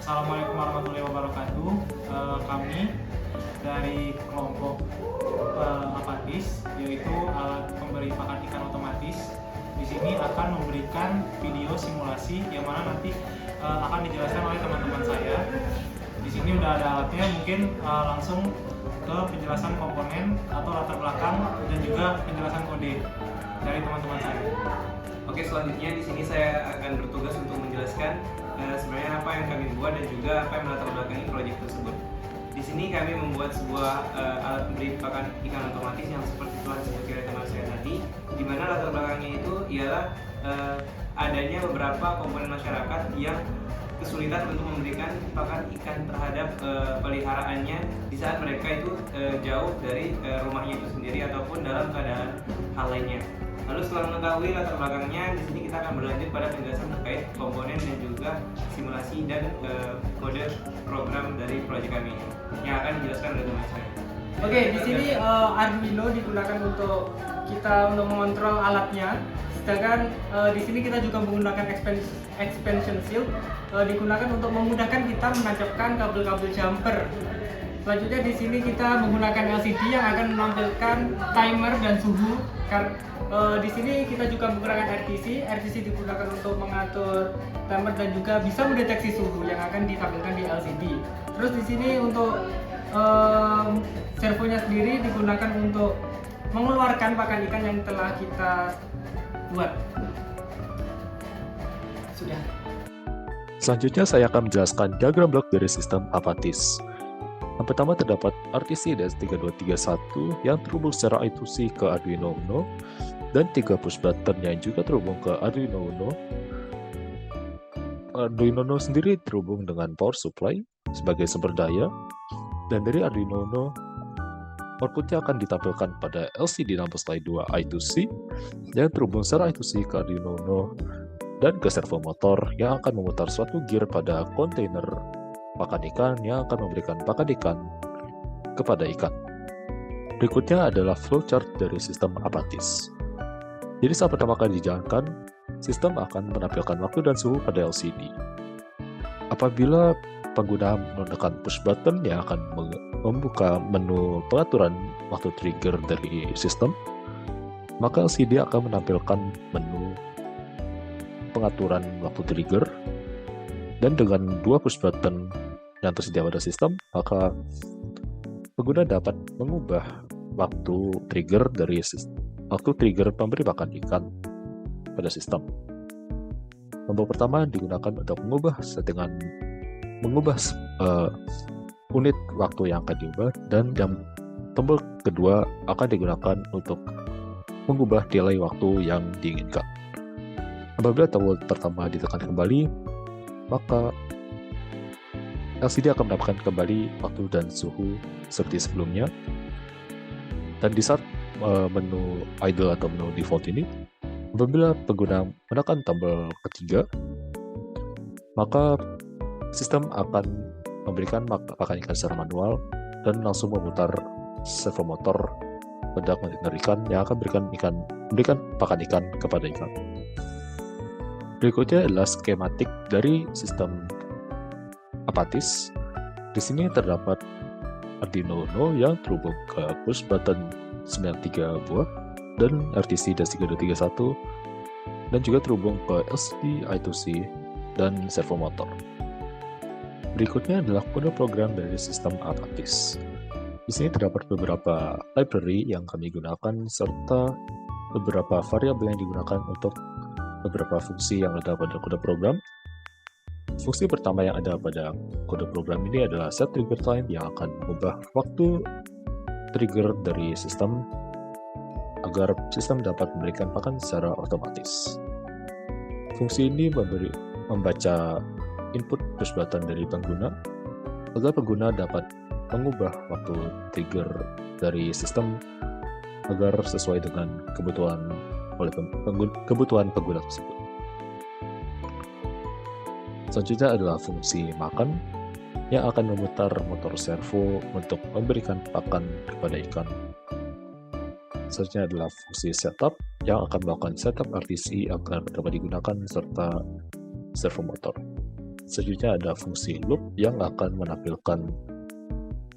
Assalamualaikum warahmatullahi wabarakatuh. Kami dari kelompok Apatis, yaitu alat pemberi pakan ikan otomatis, di sini akan memberikan video simulasi yang mana nanti akan dijelaskan oleh teman-teman saya. Di sini udah ada alatnya, mungkin langsung ke penjelasan komponen atau latar belakang dan juga penjelasan kode dari teman-teman saya. Oke, selanjutnya di sini saya akan bertugas untuk menjelaskan sebenarnya apa yang kami buat dan juga apa yang melatar belakangi proyek tersebut. Di sini kami membuat sebuah alat pemberi pakan ikan otomatis yang seperti telah disebutkan oleh teman saya tadi, di mana latar belakangnya itu ialah adanya beberapa komponen masyarakat yang kesulitan untuk memberikan pakan ikan terhadap peliharaannya di saat mereka itu jauh dari rumahnya itu sendiri ataupun dalam keadaan hal lainnya. Lalu setelah mengetahui latar belakangnya, di sini kita akan berlanjut pada penjelasan terkait komponen dan juga simulasi dan kode program dari proyek kami yang akan dijelaskan oleh teman saya. Oke, di sini Arduino digunakan untuk kita mengontrol alatnya. Sedangkan di sini kita juga menggunakan expansion shield, digunakan untuk memudahkan kita menancapkan kabel-kabel jumper. Selanjutnya di sini kita menggunakan LCD yang akan menampilkan timer dan suhu. Di sini kita juga menggunakan RTC digunakan untuk mengatur timer dan juga bisa mendeteksi suhu yang akan ditampilkan di LCD. Terus di sini untuk servonya sendiri digunakan untuk mengeluarkan pakan ikan yang telah kita buat. Sudah. Selanjutnya saya akan menjelaskan diagram blok dari sistem Apatis. Yang pertama terdapat RTC DS3231 yang terhubung secara I2C ke Arduino Uno dan 3 push button yang juga terhubung ke Arduino Uno. Arduino Uno sendiri terhubung dengan power supply sebagai sumber daya, dan dari Arduino Uno outputnya akan ditampilkan pada LCD 16x2 I2C yang terhubung secara I2C ke Arduino Uno dan ke servo motor yang akan memutar suatu gear pada kontainer pakan ikan yang akan memberikan pakan ikan kepada ikan. Berikutnya adalah flowchart dari sistem Apatis. Jadi saat pertama kali dijalankan, sistem akan menampilkan waktu dan suhu pada LCD. Apabila pengguna menekan push button yang akan membuka menu pengaturan waktu trigger dari sistem, maka LCD akan menampilkan menu pengaturan waktu trigger, dan dengan 2 push button yang tersedia pada sistem, maka pengguna dapat mengubah waktu trigger dari waktu trigger pemberi pakan ikan pada sistem. Tombol pertama digunakan untuk mengubah unit waktu yang akan diubah, dan tombol kedua akan digunakan untuk mengubah delay waktu yang diinginkan. Apabila tombol pertama ditekan kembali, maka LCD akan mendapatkan kembali waktu dan suhu seperti sebelumnya. Dan di saat menu idle atau menu default ini, apabila pengguna menekan tombol ketiga, maka sistem akan memberikan pakan ikan secara manual dan langsung memutar servo motor pada kontainer ikan yang akan memberikan pakan ikan kepada ikan. Berikutnya adalah skematik dari sistem Apatis. Di sini terdapat Arduino Uno yang terhubung ke push button 93 buah dan RTC DS3231, dan juga terhubung ke LCD I2C dan servo motor. Berikutnya adalah kode program dari sistem Apatis. Di sini terdapat beberapa library yang kami gunakan serta beberapa variabel yang digunakan untuk beberapa fungsi yang ada pada kode program. Fungsi pertama yang ada pada kode program ini adalah set trigger time yang akan mengubah waktu trigger dari sistem agar sistem dapat memberikan pakan secara otomatis. Fungsi ini membaca input push button dari pengguna agar pengguna dapat mengubah waktu trigger dari sistem agar sesuai dengan kebutuhan pengguna tersebut. Selanjutnya adalah fungsi makan yang akan memutar motor servo untuk memberikan pakan kepada ikan. Selanjutnya adalah fungsi setup yang akan melakukan setup RTC agar dapat digunakan serta servo motor. Selanjutnya ada fungsi loop yang akan menampilkan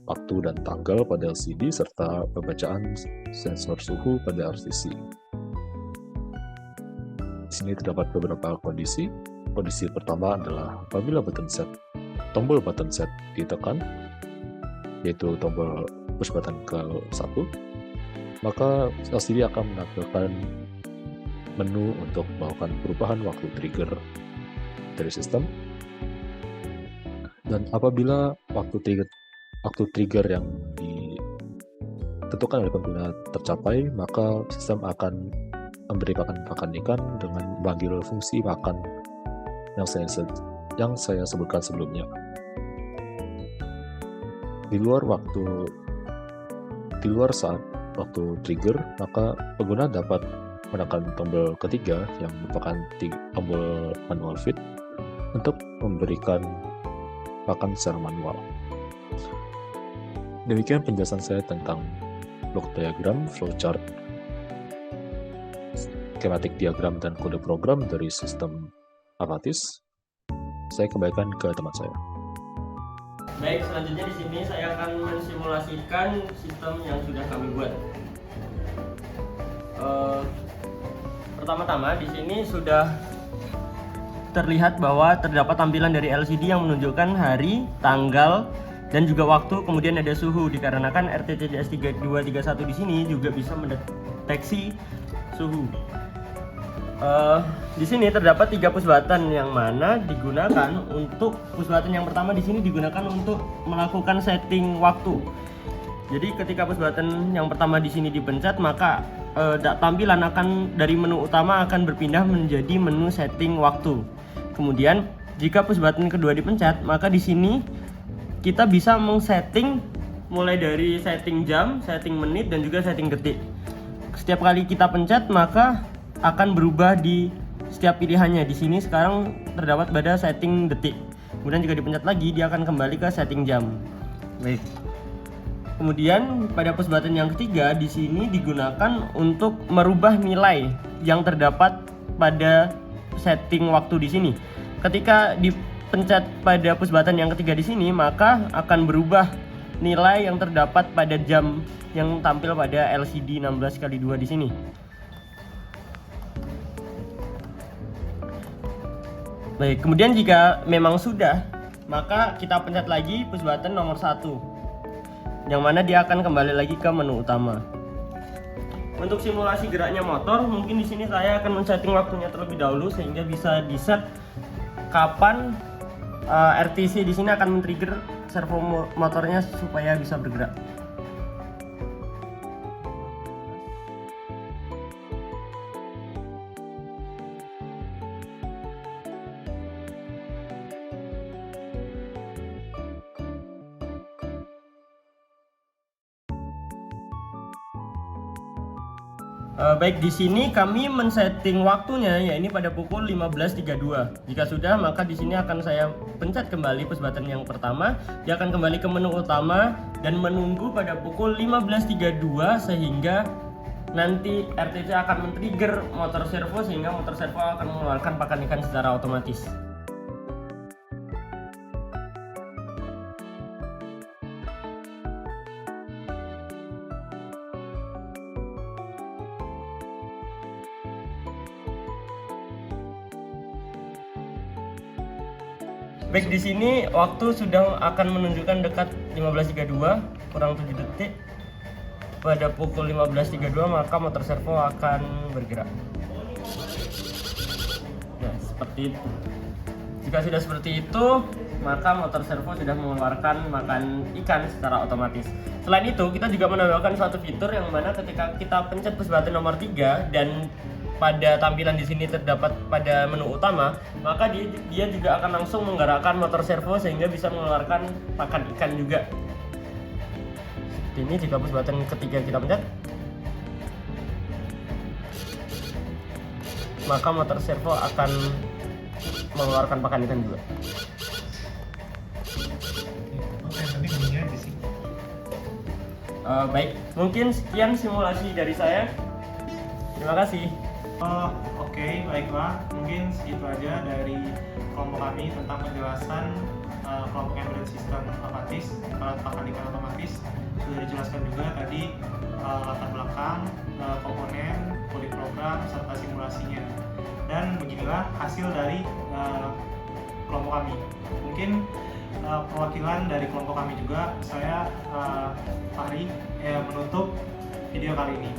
waktu dan tanggal pada LCD serta pembacaan sensor suhu pada RTC. Di sini terdapat beberapa kondisi. Kondisi pertama adalah apabila tombol button set ditekan, yaitu tombol push button ke-1, maka LCD akan menampilkan menu untuk melakukan perubahan waktu trigger dari sistem. Dan apabila waktu trigger yang ditentukan oleh pengguna tercapai, maka sistem akan memberi pakan ikan dengan memanggil fungsi makan yang saya sebutkan sebelumnya. Di luar saat waktu trigger, maka pengguna dapat menekan tombol ketiga yang merupakan tombol manual feed untuk memberikan pakan secara manual. Demikian penjelasan saya tentang block diagram, flowchart, schematic diagram, dan kode program dari sistem Apatis. Saya kembalikan ke teman saya. Baik, selanjutnya di sini saya akan mensimulasikan sistem yang sudah kami buat. Pertama-tama di sini sudah terlihat bahwa terdapat tampilan dari LCD yang menunjukkan hari, tanggal, dan juga waktu, kemudian ada suhu dikarenakan RTCDS3231 di sini juga bisa mendeteksi suhu. Di sini terdapat 3 push button yang mana digunakan untuk push button yang pertama di sini digunakan untuk melakukan setting waktu. Jadi ketika push button yang pertama di sini dipencet, maka tampilan dari menu utama akan berpindah menjadi menu setting waktu. Kemudian jika push button kedua dipencet, maka di sini kita bisa mengsetting mulai dari setting jam, setting menit, dan juga setting detik. Setiap kali kita pencet, maka akan berubah di setiap pilihannya. Di sini sekarang terdapat pada setting detik. Kemudian jika dipencet lagi, dia akan kembali ke setting jam. Baik. Kemudian pada push button yang ketiga di sini digunakan untuk merubah nilai yang terdapat pada setting waktu di sini. Ketika dipencet pada push button yang ketiga di sini, maka akan berubah nilai yang terdapat pada jam yang tampil pada LCD 16x2 di sini. Baik, kemudian jika memang sudah, maka kita pencet lagi push button nomor 1, yang mana dia akan kembali lagi ke menu utama. Untuk simulasi geraknya motor, mungkin di sini saya akan men-setting waktunya terlebih dahulu sehingga bisa di-set kapan RTC di sini akan men-trigger servo motornya supaya bisa bergerak. Baik, di sini kami men-setting waktunya ya ini pada pukul 15.32. Jika sudah, maka di sini akan saya pencet kembali push button yang pertama. Dia akan kembali ke menu utama dan menunggu pada pukul 15.32 sehingga nanti RTC akan men-trigger motor servo sehingga motor servo akan mengeluarkan pakan ikan secara otomatis. Baik, di sini waktu sudah akan menunjukkan dekat 15.32 kurang 7 detik. Pada pukul 15.32 maka motor servo akan bergerak. Nah, seperti itu. Jika sudah seperti itu, maka motor servo sudah mengeluarkan makan ikan secara otomatis. Selain itu, kita juga menambahkan suatu fitur yang mana ketika kita pencet push button nomor 3 dan pada tampilan di sini terdapat pada menu utama, maka dia juga akan langsung menggerakkan motor servo sehingga bisa mengeluarkan pakan ikan juga. Seperti ini jika push button ketiga kita pencet, maka motor servo akan mengeluarkan pakan ikan juga. Baik, mungkin sekian simulasi dari saya. Terima kasih. Oke, baiklah. Mungkin segitu aja dari kelompok kami tentang penjelasan kelompok embedded system apatis, alat pakan ikan otomatis. Sudah dijelaskan juga tadi latar belakang, komponen, kode program, serta simulasinya. Dan beginilah hasil dari kelompok kami. Mungkin perwakilan dari kelompok kami juga, saya Fahri, menutup video kali ini.